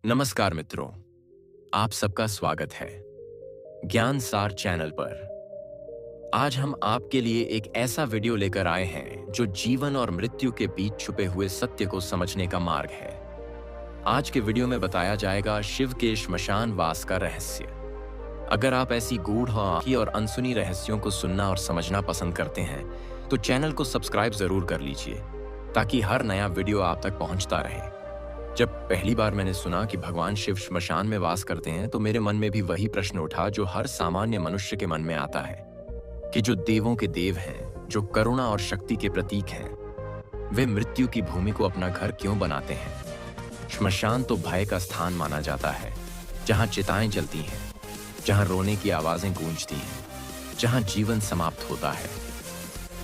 नमस्कार मित्रों, आप सबका स्वागत है ज्ञान सार चैनल पर। आज हम आपके लिए एक ऐसा वीडियो लेकर आए हैं जो जीवन और मृत्यु के बीच छुपे हुए सत्य को समझने का मार्ग है। आज के वीडियो में बताया जाएगा शिव के श्मशान वास का रहस्य। अगर आप ऐसी गूढ़ और अनसुनी रहस्यों को सुनना और समझना पसंद करते हैं तो चैनल को सब्सक्राइब जरूर कर लीजिए ताकि हर नया वीडियो आप तक पहुंचता रहे। जब पहली बार मैंने सुना कि भगवान शिव श्मशान में वास करते हैं तो मेरे मन में भी वही प्रश्न उठा जो हर सामान्य मनुष्य के मन में आता है कि जो देवों के देव हैं, जो करुणा और शक्ति के प्रतीक हैं, वे मृत्यु की भूमि को अपना घर क्यों बनाते हैं। श्मशान तो भय का स्थान माना जाता है, जहां चिताएं जलती हैं, जहां रोने की आवाजें गूंजती हैं, जहां जीवन समाप्त होता है।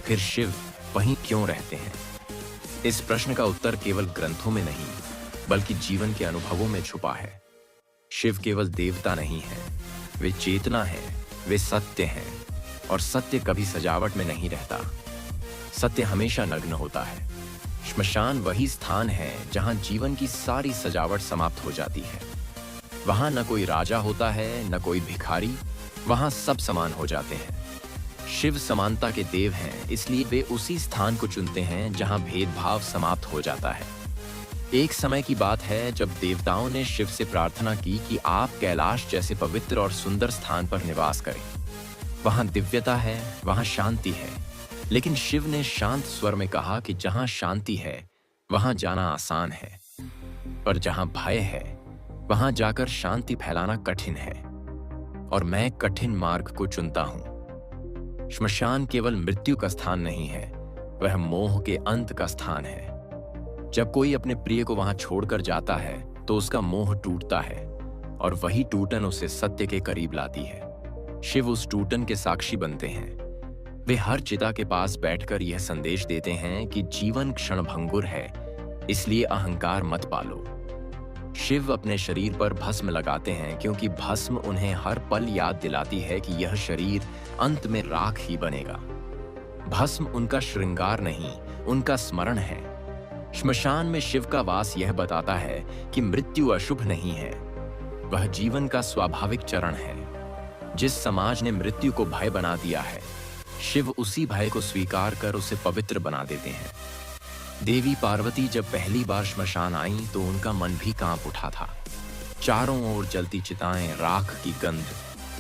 फिर शिव वहीं क्यों रहते हैं? इस प्रश्न का उत्तर केवल ग्रंथों में नहीं बल्कि जीवन के अनुभवों में छुपा है। शिव केवल देवता नहीं है, वे चेतना है, वे सत्य हैं, और सत्य कभी सजावट में नहीं रहता। सत्य हमेशा नग्न होता है। श्मशान वही स्थान है जहां जीवन की सारी सजावट समाप्त हो जाती है। वहां न कोई राजा होता है, न कोई भिखारी, वहां सब समान हो जाते हैं। शिव समानता के देव हैं, इसलिए वे उसी स्थान को चुनते हैं जहां भेदभाव समाप्त हो जाता है। एक समय की बात है जब देवताओं ने शिव से प्रार्थना की कि आप कैलाश जैसे पवित्र और सुंदर स्थान पर निवास करें। वहां दिव्यता है, वहां शांति है। लेकिन शिव ने शांत स्वर में कहा कि जहां शांति है वहां जाना आसान है, पर जहां भय है वहां जाकर शांति फैलाना कठिन है, और मैं कठिन मार्ग को चुनता हूं। श्मशान केवल मृत्यु का स्थान नहीं है, वह मोह के अंत का स्थान है। जब कोई अपने प्रिय को वहां छोड़कर जाता है तो उसका मोह टूटता है, और वही टूटन उसे सत्य के करीब लाती है। शिव उस टूटन के साक्षी बनते हैं। वे हर चिता के पास बैठकर यह संदेश देते हैं कि जीवन क्षणभंगुर है, इसलिए अहंकार मत पालो। शिव अपने शरीर पर भस्म लगाते हैं क्योंकि भस्म उन्हें हर पल याद दिलाती है कि यह शरीर अंत में राख ही बनेगा। भस्म उनका श्रृंगार नहीं, उनका स्मरण है। श्मशान में शिव का वास यह बताता है कि मृत्यु अशुभ नहीं है, वह जीवन का स्वाभाविक चरण है। जिस समाज ने मृत्यु को भय बना दिया है, शिव उसी भय को स्वीकार कर उसे पवित्र बना देते हैं। देवी पार्वती जब पहली बार श्मशान आई तो उनका मन भी कांप उठा था। चारों ओर जलती चिताएं, राख की गंध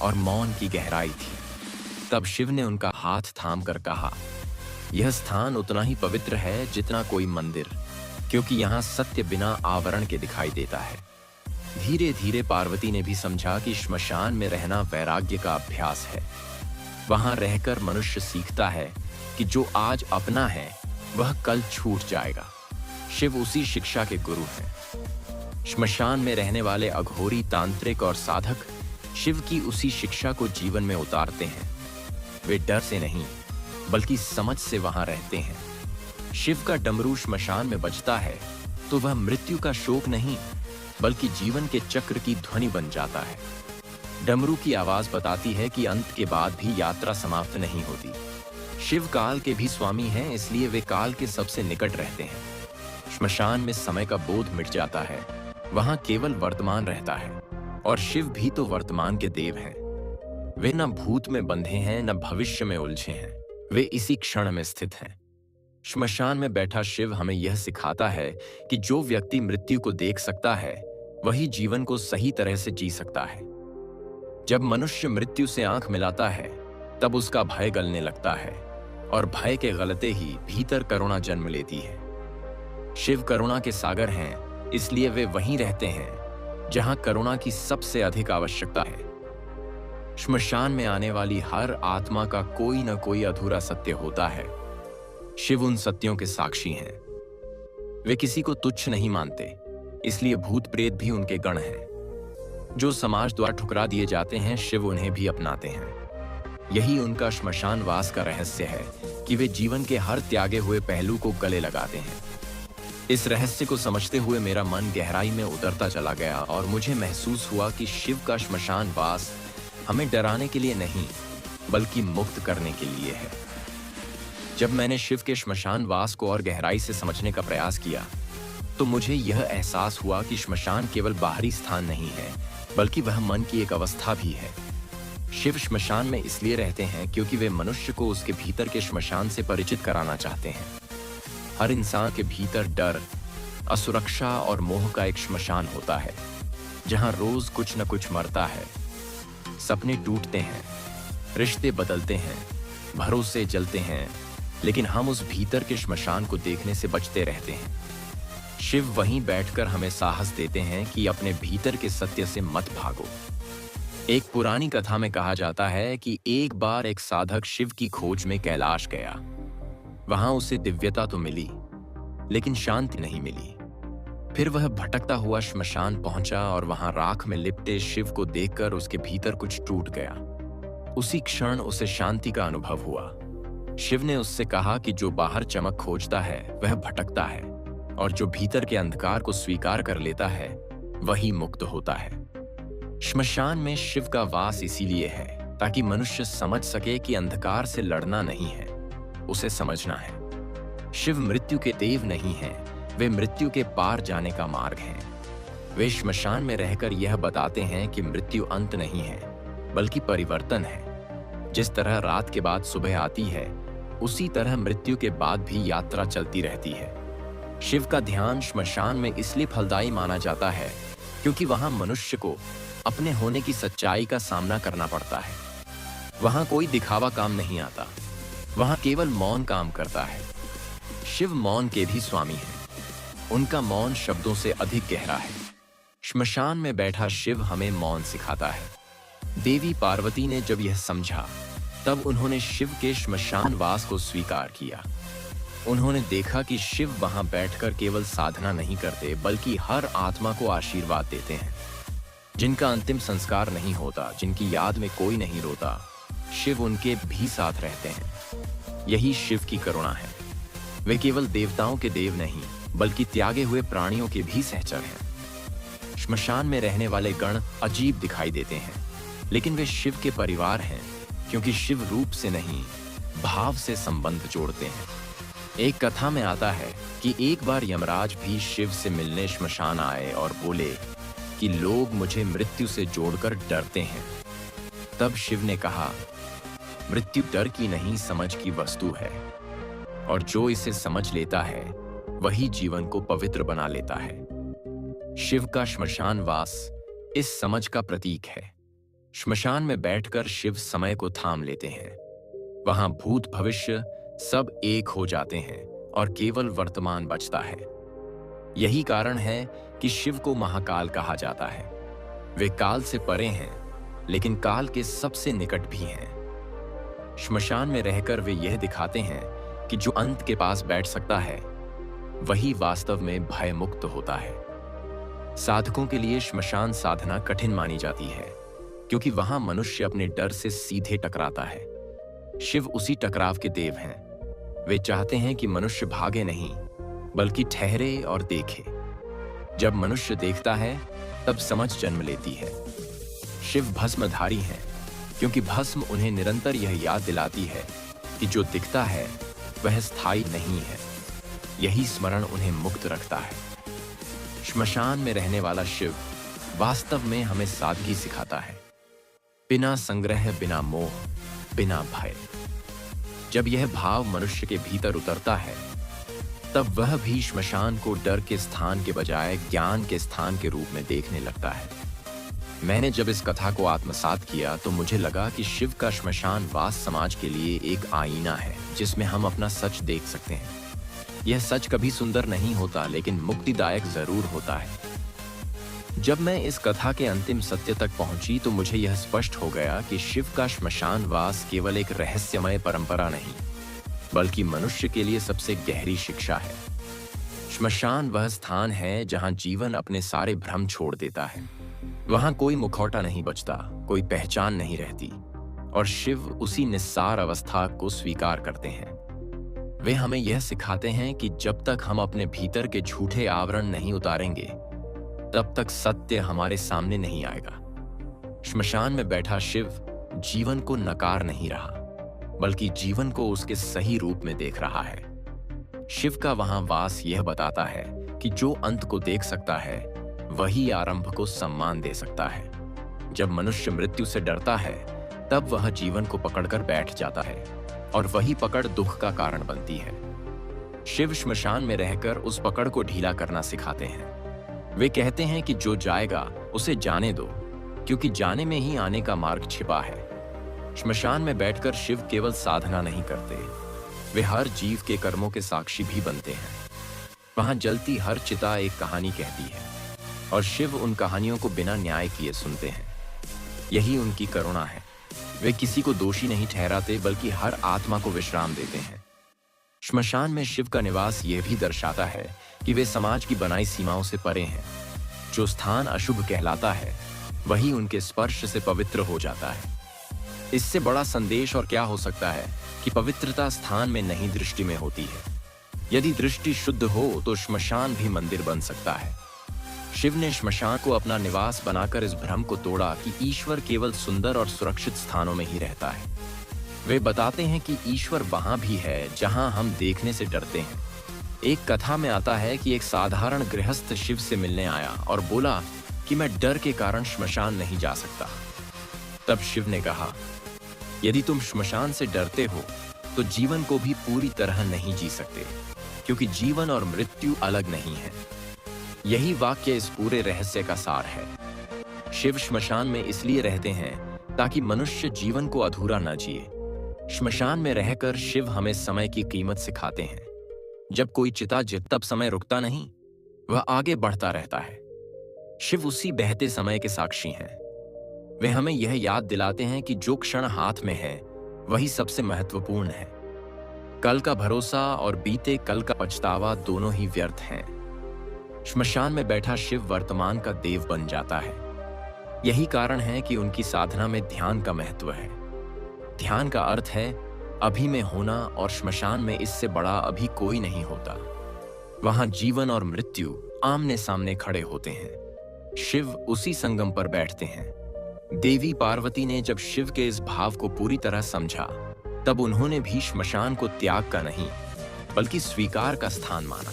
और मौन की गहराई थी। तब शिव ने उनका हाथ थाम कर कहा, यह स्थान उतना ही पवित्र है जितना कोई मंदिर, क्योंकि यहाँ सत्य बिना आवरण के दिखाई देता है। धीरे धीरे पार्वती ने भी समझा कि श्मशान में रहना वैराग्य का अभ्यास है। वहां रहकर मनुष्य सीखता है कि जो आज अपना है वह कल छूट जाएगा। शिव उसी शिक्षा के गुरु हैं। श्मशान में रहने वाले अघोरी, तांत्रिक और साधक शिव की उसी शिक्षा को जीवन में उतारते हैं। वे डर से नहीं बल्कि समझ से वहां रहते हैं। शिव का डमरू श्मशान में बजता है तो वह मृत्यु का शोक नहीं बल्कि जीवन के चक्र की ध्वनि बन जाता है। डमरू की आवाज बताती है कि अंत के बाद भी यात्रा समाप्त नहीं होती। शिव काल के भी स्वामी हैं, इसलिए वे काल के सबसे निकट रहते हैं। श्मशान में समय का बोध मिट जाता है, वहां केवल वर्तमान रहता है, और शिव भी तो वर्तमान के देव हैं। वे न भूत में बंधे हैं, न भविष्य में उलझे हैं, वे इसी क्षण में स्थित हैं। श्मशान में बैठा शिव हमें यह सिखाता है कि जो व्यक्ति मृत्यु को देख सकता है वही जीवन को सही तरह से जी सकता है। जब मनुष्य मृत्यु से आंख मिलाता है तब उसका भय गलने लगता है, और भय के गलते ही भीतर करुणा जन्म लेती है। शिव करुणा के सागर हैं, इसलिए वे वहीं रहते हैं जहां करुणा की सबसे अधिक आवश्यकता है। श्मशान में आने वाली हर आत्मा का कोई न कोई अधूरा सत्य होता है। शिव उन सत्यों के साक्षी हैं। वे किसी को तुच्छ नहीं मानते, इसलिए भूत प्रेत भी उनके गण हैं। जो समाज द्वारा ठुकरा दिए जाते हैं, शिव उन्हें भी अपनाते हैं। यही उनका श्मशान वास का रहस्य है कि वे जीवन के हर त्यागे हुए पहलू को गले लगाते हैं। इस रहस्य को समझते हुए मेरा मन गहराई में उतरता चला गया, और मुझे महसूस हुआ कि शिव का श्मशान वास हमें डराने के लिए नहीं बल्कि मुक्त करने के लिए है। जब मैंने शिव के श्मशान वास को और गहराई से समझने का प्रयास किया तो मुझे यह एहसास हुआ कि श्मशान केवल बाहरी स्थान नहीं है, बल्कि वह मन की एक अवस्था भी है। शिव श्मशान में इसलिए रहते हैं क्योंकि वे मनुष्य को उसके भीतर के श्मशान से परिचित कराना चाहते हैं। हर इंसान के भीतर डर, असुरक्षा और मोह का एक श्मशान होता है, जहां रोज कुछ न कुछ मरता है। सपने टूटते हैं, रिश्ते बदलते हैं, भरोसे जलते हैं, लेकिन हम उस भीतर के श्मशान को देखने से बचते रहते हैं। शिव वहीं बैठकर हमें साहस देते हैं कि अपने भीतर के सत्य से मत भागो। एक पुरानी कथा में कहा जाता है कि एक बार एक साधक शिव की खोज में कैलाश गया। वहां उसे दिव्यता तो मिली, लेकिन शांति नहीं मिली। फिर वह भटकता हुआ श्मशान पहुंचा और वहां राख में लिपटे शिव को देखकर उसके भीतर कुछ टूट गया। उसी क्षण उसे शांति का अनुभव हुआ। शिव ने उससे कहा कि जो बाहर चमक खोजता है वह भटकता है, और जो भीतर के अंधकार को स्वीकार कर लेता है वही मुक्त होता है। श्मशान में शिव का वास इसीलिए है ताकि मनुष्य समझ सके कि अंधकार से लड़ना नहीं है, उसे समझना है। शिव मृत्यु के देव नहीं हैं, वे मृत्यु के पार जाने का मार्ग हैं। वे श्मशान में रहकर यह बताते हैं कि मृत्यु अंत नहीं है, बल्कि परिवर्तन है। जिस तरह रात के बाद सुबह आती है, उसी तरह मृत्यु के बाद भी यात्रा चलती रहती है। शिव का ध्यान श्मशान में इसलिए फलदायी माना जाता है क्योंकि वहां मनुष्य को अपने होने की सच्चाई का सामना करना पड़ता है। वहां कोई दिखावा काम नहीं आता, वहां केवल मौन काम करता है। शिव मौन के भी स्वामी हैं। उनका मौन शब्दों से अधिक गहरा है। श्मशान में बैठा शिव हमें मौन सिखाता है। देवी पार्वती ने जब यह समझा, तब उन्होंने शिव के श्मशान वास को स्वीकार किया। उन्होंने देखा कि शिव वहां बैठकर केवल साधना नहीं करते, बल्कि हर आत्मा को आशीर्वाद देते हैं। जिनका अंतिम संस्कार नहीं होता, जिनकी याद में कोई नहीं रोता, शिव उनके भी साथ रहते हैं। यही शिव की करुणा है। वे केवल देवताओं के देव नहीं, बल्कि त्यागे हुए प्राणियों के भी सहचर हैं। श्मशान में रहने वाले गण अजीब दिखाई देते हैं, लेकिन वे शिव के परिवार हैं, क्योंकि शिव रूप से नहीं, भाव से संबंध जोड़ते हैं। एक कथा में आता है कि एक बार यमराज भी शिव से मिलने श्मशान आए और बोले कि लोग मुझे मृत्यु से जोड़कर डरते हैं। तब शिव ने कहा, मृत्यु डर की नहीं, समझ की वस्तु है, और जो इसे समझ लेता है वही जीवन को पवित्र बना लेता है। शिव का श्मशान वास इस समझ का प्रतीक है। श्मशान में बैठकर शिव समय को थाम लेते हैं। वहां भूत भविष्य सब एक हो जाते हैं और केवल वर्तमान बचता है। यही कारण है कि शिव को महाकाल कहा जाता है। वे काल से परे हैं, लेकिन काल के सबसे निकट भी हैं। श्मशान में रहकर वे यह दिखाते हैं कि जो अंत के पास बैठ सकता है वही वास्तव में भय मुक्त होता है। साधकों के लिए श्मशान साधना कठिन मानी जाती है, क्योंकि वहां मनुष्य अपने डर से सीधे टकराता है। शिव उसी टकराव के देव हैं। वे चाहते हैं कि मनुष्य भागे नहीं, बल्कि ठहरे और देखे। जब मनुष्य देखता है, तब समझ जन्म लेती है। शिव भस्मधारी हैं, क्योंकि भस्म उन्हें निरंतर यह याद दिलाती है कि जो दिखता है वह स्थायी नहीं है। यही स्मरण उन्हें मुक्त रखता है। श्मशान में रहने वाला शिव वास्तव में हमें सादगी सिखाता है। बिना संग्रह, बिना मोह, बिना भय। जब यह भाव मनुष्य के भीतर उतरता है, तब वह भी श्मशान को डर के स्थान के बजाय ज्ञान के स्थान के रूप में देखने लगता है। मैंने जब इस कथा को आत्मसात किया, तो मुझे लगा कि शिव का श्मशान वास समाज के लिए एक आईना है, जिसमें हम अपना सच देख सकते हैं। यह सच कभी सुंदर नहीं होता, लेकिन मुक्तिदायक जरूर होता है। जब मैं इस कथा के अंतिम सत्य तक पहुंची, तो मुझे यह स्पष्ट हो गया कि शिव का श्मशान वास केवल एक रहस्यमय परंपरा नहीं, बल्कि मनुष्य के लिए सबसे गहरी शिक्षा है। श्मशान वह स्थान है जहां जीवन अपने सारे भ्रम छोड़ देता है। वहां कोई मुखौटा नहीं बचता, कोई पहचान नहीं रहती, और शिव उसी निस्सार अवस्था को स्वीकार करते हैं। वे हमें यह सिखाते हैं कि जब तक हम अपने भीतर के झूठे आवरण नहीं उतारेंगे, तब तक सत्य हमारे सामने नहीं आएगा। श्मशान में बैठा शिव जीवन को नकार नहीं रहा, बल्कि जीवन को उसके सही रूप में देख रहा है। शिव का वहां वास यह बताता है कि जो अंत को देख सकता है वही आरंभ को सम्मान दे सकता है। जब मनुष्य मृत्यु से डरता है तब वह जीवन को पकड़कर बैठ जाता है और वही पकड़ दुख का कारण बनती है। शिव श्मशान में रहकर उस पकड़ को ढीला करना सिखाते हैं। वे कहते हैं कि जो जाएगा उसे जाने दो, क्योंकि जाने में ही आने का मार्ग छिपा है। श्मशान में बैठकर शिव केवल साधना नहीं करते, वे हर जीव के कर्मों के साक्षी भी बनते हैं। वहां जलती हर चिता एक कहानी कहती है और शिव उन कहानियों को बिना न्याय किए सुनते हैं। यही उनकी करुणा है। वे किसी को दोषी नहीं ठहराते, बल्कि हर आत्मा को विश्राम देते हैं। श्मशान में शिव का निवास यह भी दर्शाता है कि वे समाज की बनाई सीमाओं से परे हैं। जो स्थान अशुभ कहलाता है वही उनके स्पर्श से पवित्र हो जाता है। इससे बड़ा संदेश और क्या हो सकता है कि पवित्रता स्थान में नहीं, दृष्टि में होती है। यदि दृष्टि शुद्ध हो तो श्मशान भी मंदिर बन सकता है। शिव ने श्मशान को अपना निवास बनाकर इस भ्रम को तोड़ा कि ईश्वर केवल सुंदर और सुरक्षित स्थानों में ही रहता है। वे बताते हैं कि ईश्वर वहां भी है जहां हम देखने से डरते हैं। एक कथा में आता है कि एक साधारण गृहस्थ शिव से मिलने आया और बोला कि मैं डर के कारण श्मशान नहीं जा सकता। तब शिव ने कहा, यदि तुम श्मशान से डरते हो तो जीवन को भी पूरी तरह नहीं जी सकते, क्योंकि जीवन और मृत्यु अलग नहीं है। यही वाक्य इस पूरे रहस्य का सार है। शिव श्मशान में इसलिए रहते हैं ताकि मनुष्य जीवन को अधूरा न जिए। श्मशान में रहकर शिव हमें समय की कीमत सिखाते हैं। जब कोई चिता जले तब समय रुकता नहीं, वह आगे बढ़ता रहता है। शिव उसी बहते समय के साक्षी हैं। वे हमें यह याद दिलाते हैं कि जो क्षण हाथ में है वही सबसे महत्वपूर्ण है। कल का भरोसा और बीते कल का पछतावा दोनों ही व्यर्थ हैं। श्मशान में बैठा शिव वर्तमान का देव बन जाता है। यही कारण है कि उनकी साधना में ध्यान का महत्व है। ध्यान का अर्थ है अभी में होना, और श्मशान में इससे बड़ा अभी कोई नहीं होता। वहां जीवन और मृत्यु आमने सामने खड़े होते हैं। शिव उसी संगम पर बैठते हैं। देवी पार्वती ने जब शिव के इस भाव को पूरी तरह समझा तब उन्होंने भी श्मशान को त्याग का नहीं बल्कि स्वीकार का स्थान माना।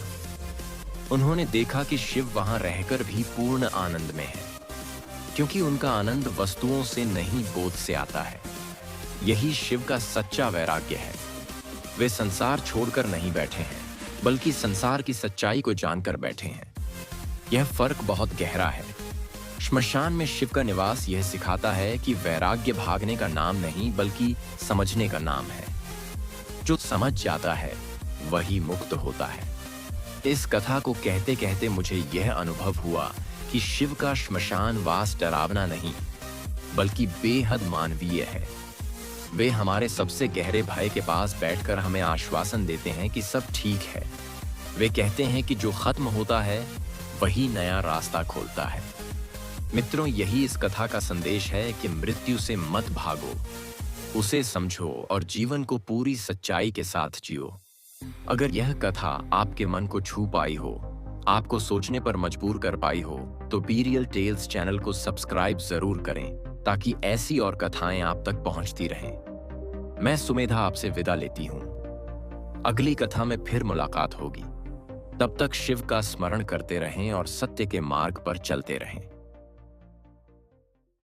उन्होंने देखा कि शिव वहां रहकर भी पूर्ण आनंद में है, क्योंकि उनका आनंद वस्तुओं से नहीं, बोध से आता है। यही शिव का सच्चा वैराग्य है। वे संसार छोड़कर नहीं बैठे हैं, बल्कि संसार की सच्चाई को जानकर बैठे हैं। यह फर्क बहुत गहरा है। श्मशान में शिव का निवास यह सिखाता है कि वैराग्य भागने का नाम नहीं, बल्कि समझने का नाम है। जो समझ जाता है वही मुक्त होता है। इस कथा को कहते कहते मुझे यह अनुभव हुआ कि शिव का श्मशान वास डरावना नहीं, बल्कि बेहद मानवीय है। वे हमारे सबसे गहरे भय के पास बैठकर हमें आश्वासन देते हैं कि सब ठीक है। वे कहते हैं कि जो खत्म होता है वही नया रास्ता खोलता है। मित्रों, यही इस कथा का संदेश है कि मृत्यु से मत भागो, उसे समझो और जीवन को पूरी सच्चाई के साथ जियो। अगर यह कथा आपके मन को छू पाई हो, आपको सोचने पर मजबूर कर पाई हो, तो बी रियल टेल्स चैनल को सब्सक्राइब जरूर करें, ताकि ऐसी और कथाएं आप तक पहुंचती रहें। मैं सुमेधा आपसे विदा लेती हूं। अगली कथा में फिर मुलाकात होगी। तब तक शिव का स्मरण करते रहें और सत्य के मार्ग पर चलते रहें।